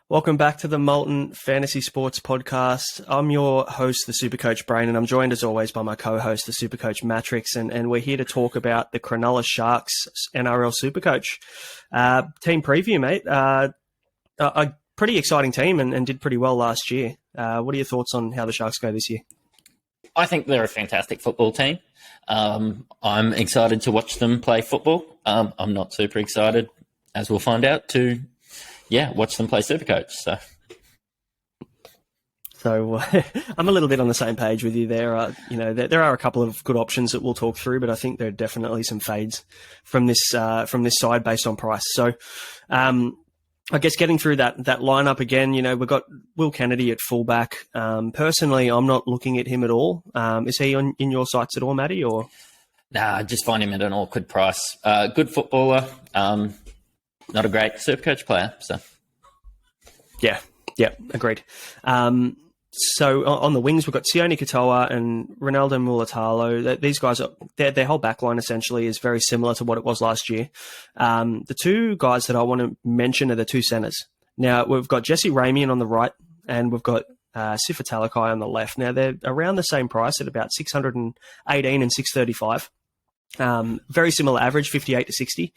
Welcome back to the Molten Fantasy Sports Podcast. I'm your host, the Supercoach Brain, and I'm joined as always by my co-host, the Supercoach Mattrix, and we're here to talk about the Cronulla Sharks NRL Supercoach. Team preview, mate. A pretty exciting team and did pretty well last year. What are your thoughts on how the Sharks go this year? I think they're a fantastic football team. I'm excited to watch them play football. I'm not super excited, as we'll find out, to watch them play Supercoach. So I'm a little bit on the same page with you there. There are a couple of good options that we'll talk through, but I think there are definitely some fades from this side based on price. So I guess getting through that lineup again, we've got Will Kennedy at fullback. Personally, I'm not looking at him at all. Is he in your sights at all, Matty? Or nah, I just find him at an awkward price. Good footballer, not a great Supercoach player. So yeah, agreed. So on the wings, we've got Sione Katoa and Ronaldo Mulatalo. These guys, their whole backline essentially is very similar to what it was last year. The two guys that I want to mention are the two centres. Now, we've got Jesse Ramian on the right, and we've got Sifa Talakai on the left. Now, they're around the same price at about 618 and 635. Very similar average, 58 to 60.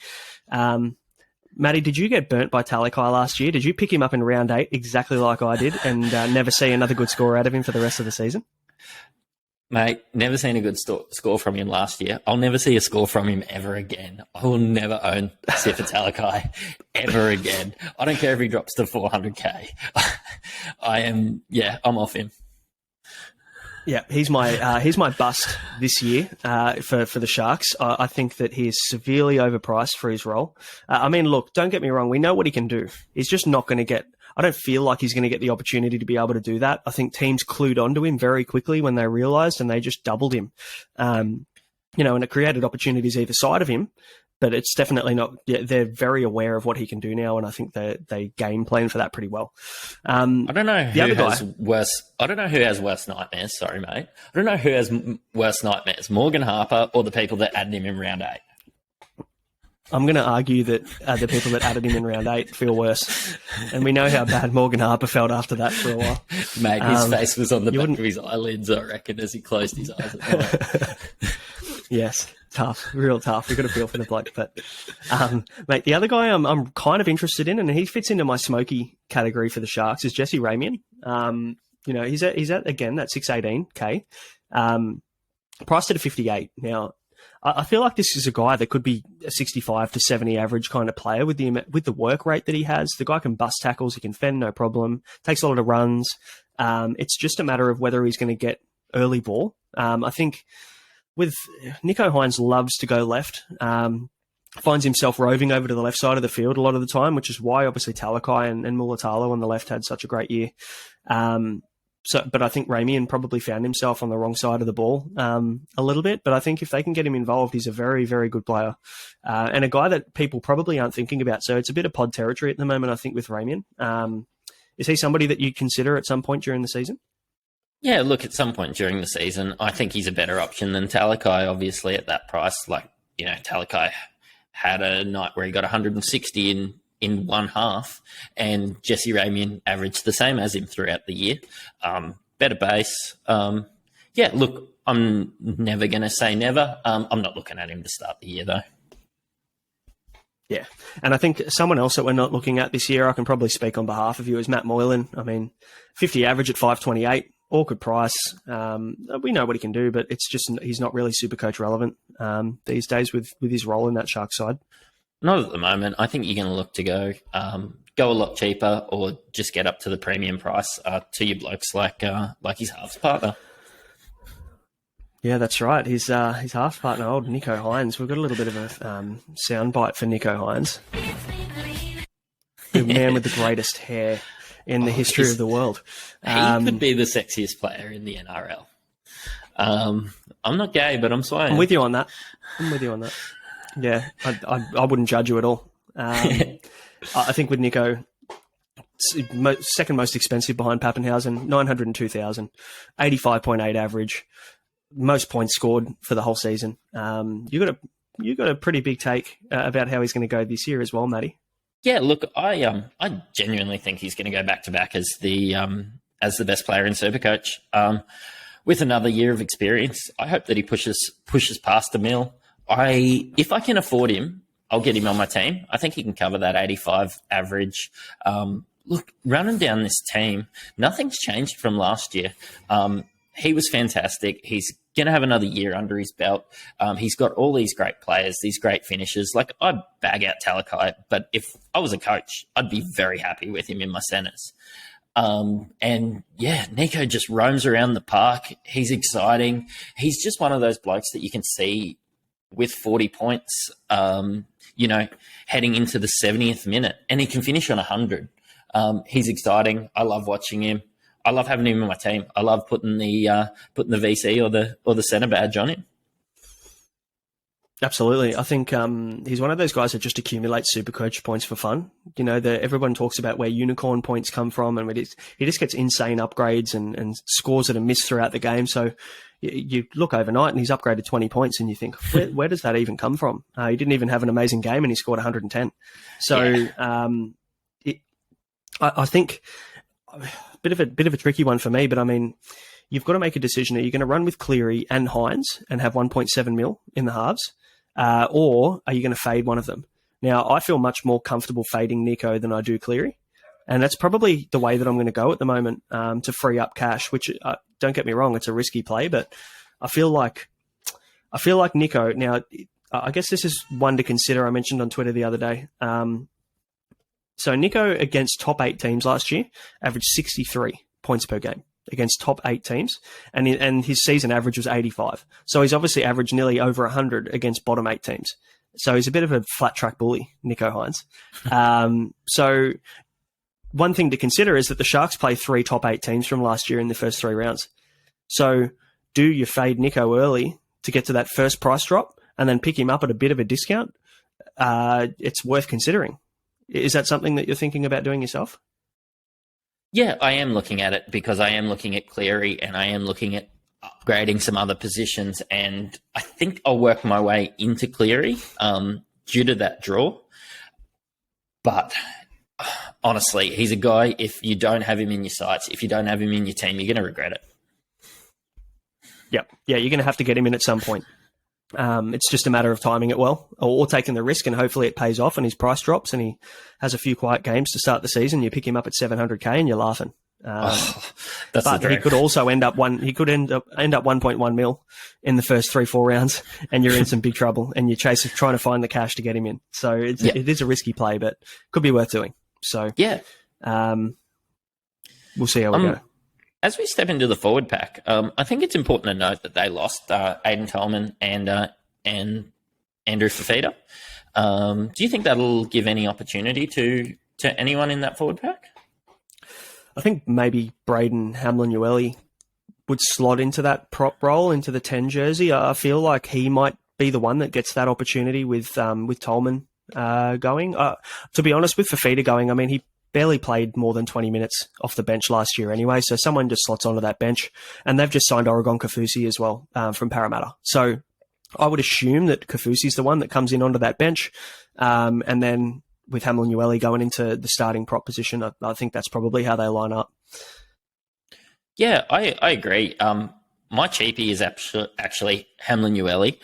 Matty, did you get burnt by Talakai last year? Did you pick him up in round 8 exactly like I did and never see another good score out of him for the rest of the season? Mate, never seen a good score from him last year. I'll never see a score from him ever again. I will never own Sifa Talakai ever again. I don't care if he drops to 400k. I'm off him. Yeah, he's my bust this year for the Sharks. I think that he is severely overpriced for his role. Look, don't get me wrong. We know what he can do. He's just not going to get. I don't feel like he's going to get the opportunity to be able to do that. I think teams clued onto him very quickly when they realised, and they just doubled him. And it created opportunities either side of him. But it's definitely not. Yeah, they're very aware of what he can do now, and I think they game plan for that pretty well. I don't know who has worse. I don't know who has worse nightmares. Sorry, mate. I don't know who has worse nightmares: Morgan Harper or the people that added him in round 8. I'm going to argue that the people that added him in round 8 feel worse, and we know how bad Morgan Harper felt after that for a while. Mate, his face was on the back of his eyelids, I reckon, as he closed his eyes at night. Yes. Tough, real tough. We've got a feel for the bloke. But, mate, the other guy I'm kind of interested in, and he fits into my smoky category for the Sharks, is Jesse Ramian. He's at again, that 618k, priced at a 58. Now, I feel like this is a guy that could be a 65 to 70 average kind of player with the work rate that he has. The guy can bust tackles, he can fend, no problem, takes a lot of runs. It's just a matter of whether he's going to get early ball. I think with Nico Hines loves to go left, finds himself roving over to the left side of the field a lot of the time, which is why obviously Talakai and Mulatalo on the left had such a great year. But I think Ramian probably found himself on the wrong side of the ball a little bit. But I think if they can get him involved, he's a very, very good player and a guy that people probably aren't thinking about. So it's a bit of pod territory at the moment, I think, with Ramian. Is he somebody that you consider at some point during the season? Yeah, look, at some point during the season, I think he's a better option than Talakai, obviously, at that price. Talakai had a night where he got 160 in one half, and Jesse Ramian averaged the same as him throughout the year. Better base. Look, I'm never going to say never. I'm not looking at him to start the year, though. Yeah, and I think someone else that we're not looking at this year, I can probably speak on behalf of you, is Matt Moylan. 50 average at 528. Awkward price. We know what he can do, but it's just he's not really Supercoach relevant these days with his role in that Shark side. Not at the moment. I think you're going to look to go a lot cheaper, or just get up to the premium price to your blokes like his halves partner. Yeah, that's right. His half partner, old Nico Hines. We've got a little bit of a soundbite for Nico Hines, the man with the greatest hair in the history of the world. He could be the sexiest player in the NRL. I'm not gay, but I'm swaying. I'm with you on that. Yeah, I wouldn't judge you at all. I think with Nico, second most expensive behind Pappenhausen, 902,000, 85.8 average, most points scored for the whole season. You got a pretty big take about how he's going to go this year as well, Matty. Yeah, look, I genuinely think he's going to go back to back as the best player in Supercoach. With another year of experience, I hope that he pushes past a mil. If I can afford him, I'll get him on my team. I think he can cover that 85 average. Look, running down this team, nothing's changed from last year. He was fantastic. He's going to have another year under his belt. He's got all these great players, these great finishers. Like, I'd bag out Talakai, but if I was a coach, I'd be very happy with him in my centres. And yeah, Nico just roams around the park. He's exciting. He's just one of those blokes that you can see with 40 points, heading into the 70th minute, and he can finish on 100. He's exciting. I love watching him. I love having him in my team. I love putting the VC or the centre badge on him. Absolutely. I think he's one of those guys that just accumulates Supercoach points for fun. Everyone talks about where unicorn points come from, and he just gets insane upgrades and scores that are missed throughout the game. So you look overnight and he's upgraded 20 points and you think, where does that even come from? He didn't even have an amazing game and he scored 110. So yeah. I think a bit of a tricky one for me, but I mean, you've got to make a decision. Are you going to run with Cleary and Hines and have 1.7 mil in the halves? Or are you going to fade one of them? Now, I feel much more comfortable fading Nico than I do Cleary. And that's probably the way that I'm going to go at the moment to free up cash, which, don't get me wrong, it's a risky play, but I feel like Nico. Now, I guess this is one to consider. I mentioned on Twitter the other day. So Nico against top 8 teams last year averaged 63 points per game against top 8 teams, and his season average was 85. So he's obviously averaged nearly over 100 against bottom 8 teams. So he's a bit of a flat track bully, Nico Hines. So one thing to consider is that the Sharks play 3 top 8 teams from last year in the first 3 rounds. So do you fade Nico early to get to that first price drop and then pick him up at a bit of a discount? It's worth considering. Is that something that you're thinking about doing yourself? Yeah, I am looking at it because I am looking at Cleary and I am looking at upgrading some other positions, and I think I'll work my way into Cleary due to that draw. But honestly, he's a guy, if you don't have him in your sights, if you don't have him in your team, you're going to regret it. Yep. Yeah, you're going to have to get him in at some point. It's just a matter of timing it well or taking the risk, and hopefully it pays off and his price drops and he has a few quiet games to start the season. You pick him up at 700k and you're laughing. That's but he could also end up 1.1 mil in the first 3-4 rounds, and you're in some big trouble and you're trying to find the cash to get him in. So it is a risky play, but could be worth doing. So yeah, we'll see how we go. As we step into the forward pack, I think it's important to note that they lost Aiden Tolman and Andrew Fafita. Do you think that'll give any opportunity to anyone in that forward pack? I think maybe Braden Hamlin-Uele would slot into that prop role, into the 10 jersey. I feel like he might be the one that gets that opportunity with Tolman going. To be honest, with Fafita going, I mean, he barely played more than 20 minutes off the bench last year anyway, so someone just slots onto that bench. And they've just signed Oregon Kaufusi as well from Parramatta. So I would assume that Kaufusi's the one that comes in onto that bench. And then with Hamlin-Uele going into the starting prop position, I think that's probably how they line up. Yeah, I agree. My cheapie is actually Hamlin-Uele.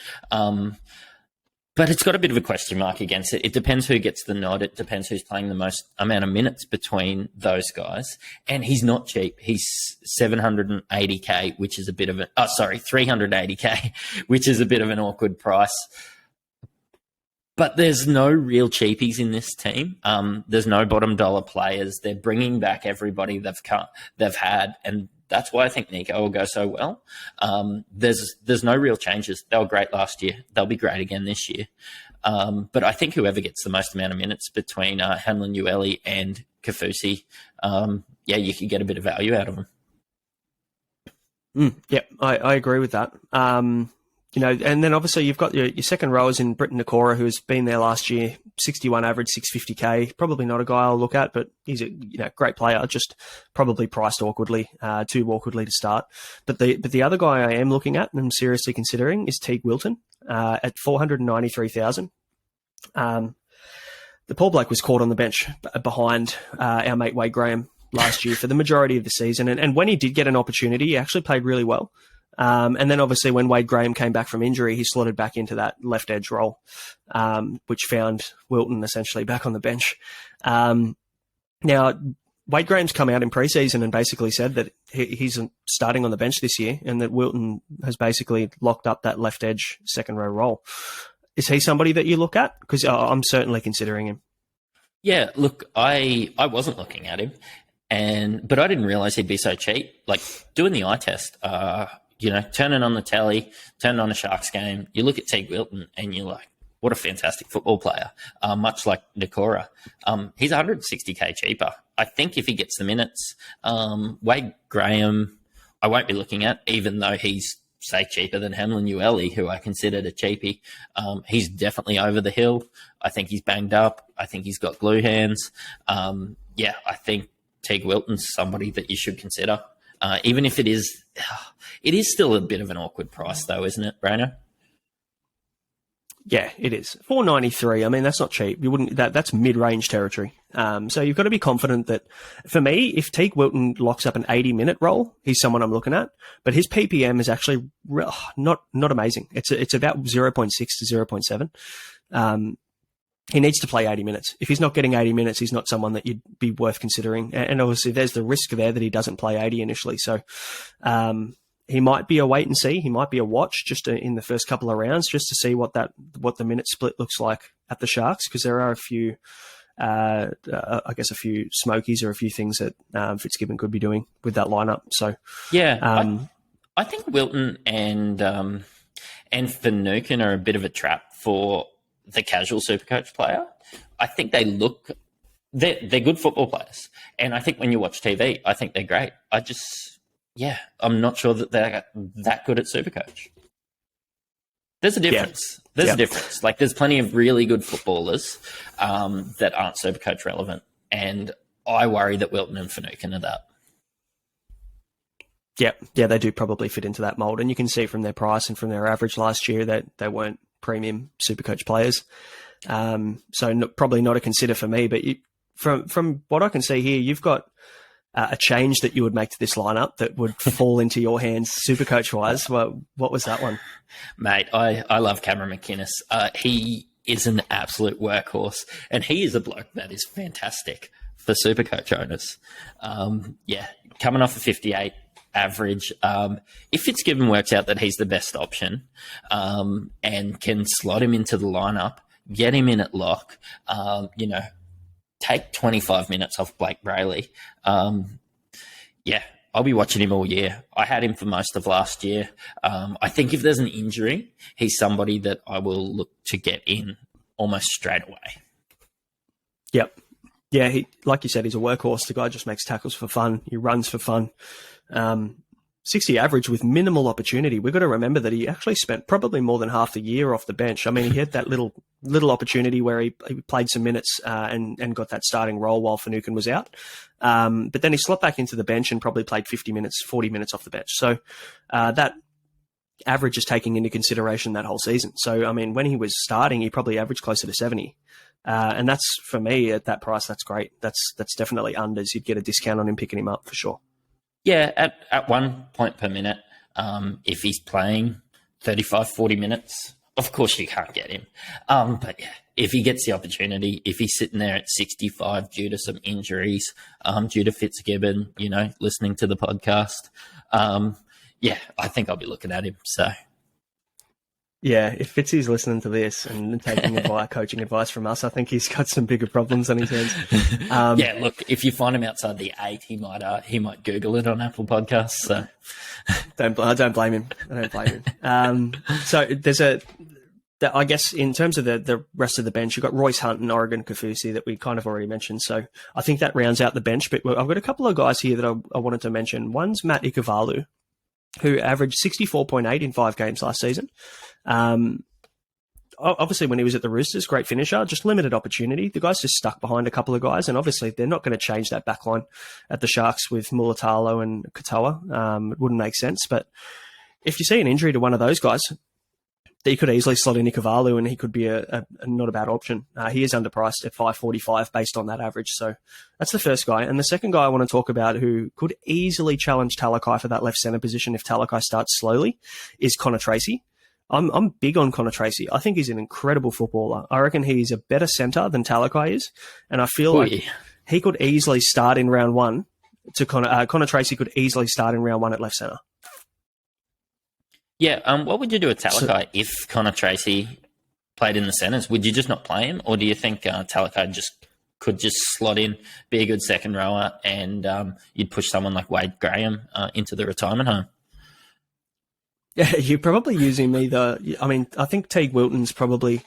But it's got a bit of a question mark against it. It depends who gets the nod. It depends who's playing the most amount of minutes between those guys. And he's not cheap. He's 780k, which is a bit of 380k, which is a bit of an awkward price. But there's no real cheapies in this team. There's no bottom dollar players. They're bringing back everybody they've had, and that's why I think Nico will go so well. There's no real changes. They were great last year. They'll be great again this year. But I think whoever gets the most amount of minutes between Hamlin-Uele and Kaufusi, you could get a bit of value out of them. I agree with that. And then obviously you've got your second rowers in Britton Nakora, who's been there last year, 61 average, 650k. Probably not a guy I'll look at, but he's a great player, just probably priced too awkwardly to start. But the other guy I am looking at and I'm seriously considering is Teague Wilton at 493,000. the poor bloke was caught on the bench behind our mate Wade Graham last year for the majority of the season. And when he did get an opportunity, he actually played really well. And then obviously when Wade Graham came back from injury, he slotted back into that left edge role, which found Wilton essentially back on the bench. Now, Wade Graham's come out in preseason and basically said that he's starting on the bench this year and that Wilton has basically locked up that left edge second row role. Is he somebody that you look at? Because I'm certainly considering him. Yeah, look, I wasn't looking at him, but I didn't realise he'd be so cheap. Like, doing the eye test, turning on the telly, turning on a Sharks game, you look at Teague Wilton and you're like, what a fantastic football player, much like Nakora. He's 160k cheaper. I think if he gets the minutes, Wade Graham, I won't be looking at, even though he's, say, cheaper than Hamlin Ueli, who I considered a cheapie. He's definitely over the hill. I think he's banged up. I think he's got glue hands. I think Teague Wilton's somebody that you should consider. Even if it is still a bit of an awkward price, though, isn't it, Brano? Yeah, it is. $4.93. I mean, that's not cheap. You wouldn't. That's mid-range territory. So you've got to be confident that, for me, if Teague Wilton locks up an 80-minute role, he's someone I'm looking at. But his PPM is actually not amazing. It's about 0.6 to 0.7. He needs to play 80 minutes. If he's not getting 80 minutes, he's not someone that you'd be worth considering. And obviously, there's the risk there that he doesn't play 80 initially. So he might be a wait and see. He might be a watch just in the first couple of rounds, just to see what the minute split looks like at the Sharks, because there are a few, a few smokeys or a few things that Fitzgibbon could be doing with that lineup. So yeah, I think Wilton and Finucane are a bit of a trap for the casual Supercoach player. I think they're good football players, and I think when you watch TV, I think they're great. I'm not sure that they're that good at Supercoach. There's a difference. Yeah. There's a difference. Like, there's plenty of really good footballers that aren't Supercoach relevant, and I worry that Wilton and Finucane are that. Yeah, they do probably fit into that mold, and you can see from their price and from their average last year that they weren't premium Supercoach players. Probably not a consider for me. But from what I can see here, you've got a change that you would make to this lineup that would fall into your hands Supercoach-wise. What was that one? Mate, I love Cameron McInnes. He is an absolute workhorse, and he is a bloke that is fantastic for Supercoach owners. Coming off a 58 average, if Fitzgibbon works out that he's the best option and can slot him into the lineup, get him in at lock, take 25 minutes off Blake Brayley. I'll be watching him all year. I had him for most of last year. I think if there's an injury, he's somebody that I will look to get in almost straight away. Yep. Yeah, he, like you said, he's a workhorse. The guy just makes tackles for fun. He runs for fun. 60 average with minimal opportunity. We've got to remember that he actually spent probably more than half the year off the bench. I mean, he had that little opportunity where he played some minutes and got that starting role while Finucane was out. But then he slopped back into the bench and probably played 40 minutes off the bench. So that average is taking into consideration that whole season. So, I mean, when he was starting, he probably averaged closer to 70. And that's, for me, at that price, that's great. That's definitely unders. You'd get a discount on him picking him up for sure. Yeah, at 1 point per minute, if he's playing 35, 40 minutes, of course you can't get him. But yeah, if he gets the opportunity, if he's sitting there at 65 due to some injuries, due to Fitzgibbon, listening to the podcast, I think I'll be looking at him. So. Yeah, if Fitzy's listening to this and taking coaching advice from us, I think he's got some bigger problems on his hands. Look, if you find him outside the 8, he might Google it on Apple Podcasts. So I don't blame him. So there's I guess in terms of the rest of the bench, you've got Royce Hunt and Oregon Kaufusi that we kind of already mentioned. So I think that rounds out the bench. But I've got a couple of guys here that I wanted to mention. One's Matt Ikuvalu, who averaged 64.8 in 5 games last season. Obviously, when he was at the Roosters, great finisher, just limited opportunity. The guy's just stuck behind a couple of guys, and obviously they're not going to change that backline at the Sharks with Mulatalo and Katoa. It wouldn't make sense. But if you see an injury to one of those guys, you could easily slot in Ikuvalu and he could be a not a bad option. He is underpriced at 5.45 based on that average. So that's the first guy. And the second guy I want to talk about who could easily challenge Talakai for that left centre position if Talakai starts slowly is Connor Tracy. I'm big on Connor Tracy. I think he's an incredible footballer. I reckon he's a better centre than Talakai is. And I feel like he could easily start in round one Connor Tracy could easily start in round one at left centre. Yeah, what would you do with Talakai if Connor Tracy played in the centres? Would you just not play him, or do you think Talakai could just slot in, be a good second rower, and you'd push someone like Wade Graham into the retirement home? Yeah, you probably use him either. I mean, I think Teague Wilton's probably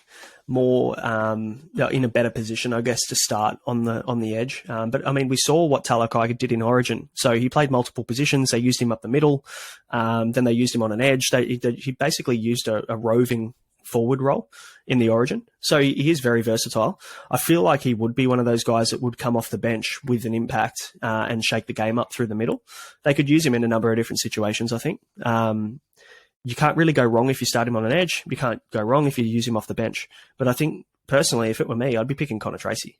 more in a better position, I guess, to start on the edge. But I mean, we saw what Talakai did in Origin. So he played multiple positions. They used him up the middle. Then they used him on an edge. He basically used a roving forward role in the Origin. So he is very versatile. I feel like he would be one of those guys that would come off the bench with an impact and shake the game up through the middle. They could use him in a number of different situations, I think. You can't really go wrong if you start him on an edge. You can't go wrong if you use him off the bench. But I think, personally, if it were me, I'd be picking Connor Tracy.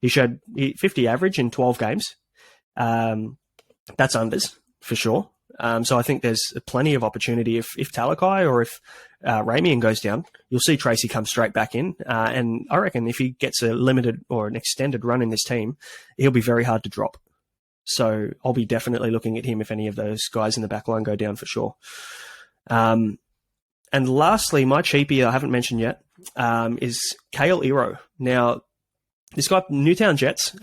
He showed 50 average in 12 games. That's unders, for sure. So I think there's plenty of opportunity. If Talakai or if Ramian goes down, you'll see Tracy come straight back in. And I reckon if he gets a limited or an extended run in this team, he'll be very hard to drop. So I'll be definitely looking at him if any of those guys in the back line go down for sure. And lastly, my cheapie I haven't mentioned yet is Kale Iro. Now, this guy, Newtown Jets,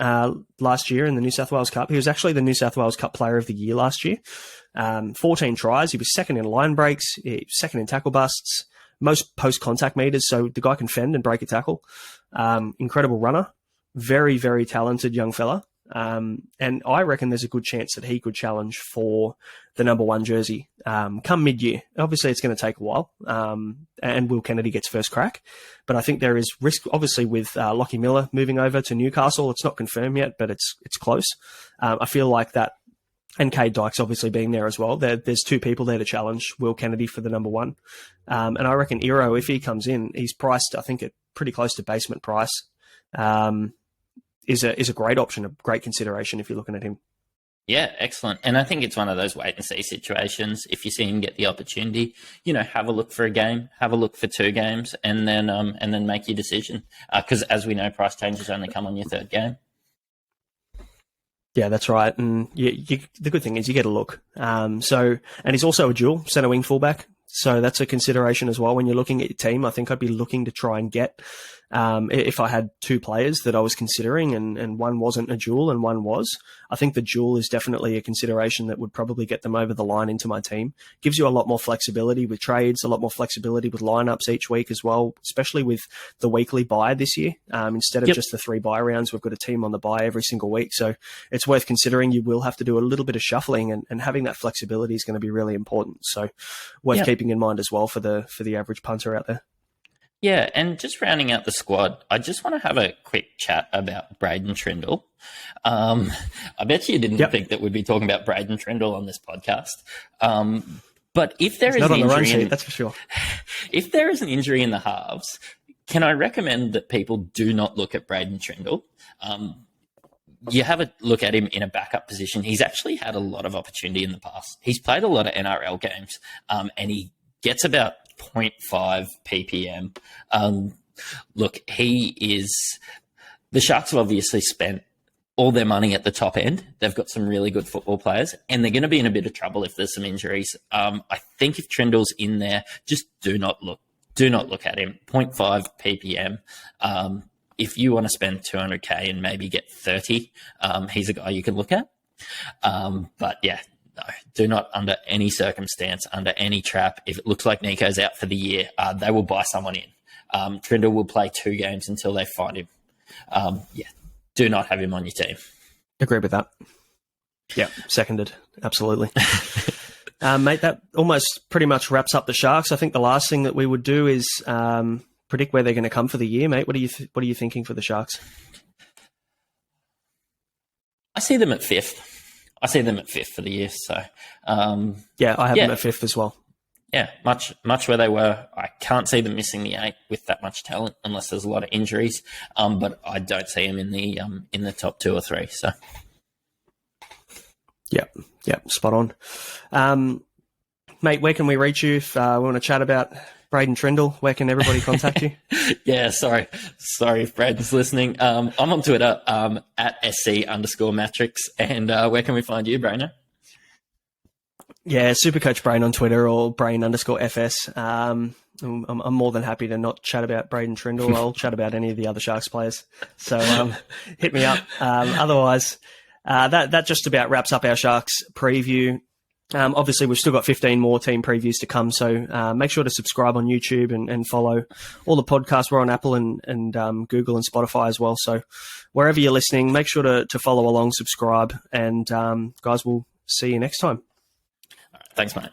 last year in the New South Wales Cup, he was actually the New South Wales Cup Player of the Year last year. 14 tries. He was second in line breaks, second in tackle busts, most post-contact meters, so the guy can fend and break a tackle. Incredible runner. Very, very talented young fella. And I reckon there's a good chance that he could challenge for the number one jersey come mid-year. Obviously, it's going to take a while, and Will Kennedy gets first crack. But I think there is risk, obviously, with Lockie Miller moving over to Newcastle. It's not confirmed yet, but it's close. I feel like that, and Cade Dykes obviously being there as well. There's two people there to challenge Will Kennedy for the number one. And I reckon Iro, if he comes in, he's priced, I think, at pretty close to basement price. Is a great option, a great consideration if you're looking at him. Yeah, excellent. And I think it's one of those wait and see situations. If you see him get the opportunity, have a look for a game, have a look for 2 games, and then make your decision. Because as we know, price changes only come on your 3rd game. Yeah, that's right. And the good thing is you get a look. And he's also a dual centre wing fullback. So that's a consideration as well when you're looking at your team. I think I'd be looking to try and get, if I had 2 players that I was considering and one wasn't a dual and one was, I think the dual is definitely a consideration that would probably get them over the line into my team. Gives you a lot more flexibility with trades, a lot more flexibility with lineups each week as well, especially with the weekly bye this year. Instead of just the 3 bye rounds, we've got a team on the bye every single week. So it's worth considering. You will have to do a little bit of shuffling and having that flexibility is going to be really important. So worth keeping in mind as well for the average punter out there. Yeah, and just rounding out the squad, I just want to have a quick chat about Braden Trindle. I bet you didn't think that we'd be talking about Braden Trindle on this podcast. But if there is an injury, that's for sure. If there is an injury in the halves, can I recommend that people do not look at Braden Trindle? You have a look at him in a backup position. He's actually had a lot of opportunity in the past. He's played a lot of NRL games, and he gets about 0.5 ppm. Look, the Sharks have obviously spent all their money at the top end. They've got some really good football players, and they're going to be in a bit of trouble if there's some injuries. I think if Trindle's in there, just do not look at him. 0.5 ppm. If you want to spend 200k and maybe get 30, he's a guy you can look at. But yeah, no, do not under any circumstance, under any trap. If it looks like Nico's out for the year, they will buy someone in. Trindle will play 2 games until they find him. Do not have him on your team. Agree with that. Yeah, seconded. Absolutely. Mate, that almost pretty much wraps up the Sharks. I think the last thing that we would do is predict where they're going to come for the year, mate. What are you thinking for the Sharks? I see them at 5th. For the year. So I have them at 5th as well. yeah, much where they were. I can't see them missing the 8 with that much talent unless there's a lot of injuries. But I don't see them in the top 2 or 3. So, Yep, spot on. Mate, where can we reach you if we want to chat about Braden Trindle? Where can everybody contact you? Yeah, sorry if Braden's listening. I'm on Twitter at SC_Mattrix. And where can we find you, Brainer? Yeah, Supercoach Brain on Twitter or Brain_FS. I'm more than happy to not chat about Braden Trindle. I'll chat about any of the other Sharks players. So hit me up. Otherwise, that just about wraps up our Sharks preview. Obviously, we've still got 15 more team previews to come, so make sure to subscribe on YouTube and follow all the podcasts. We're on Apple and Google and Spotify as well. So wherever you're listening, make sure to follow along, subscribe, and guys, we'll see you next time. All right, thanks, mate.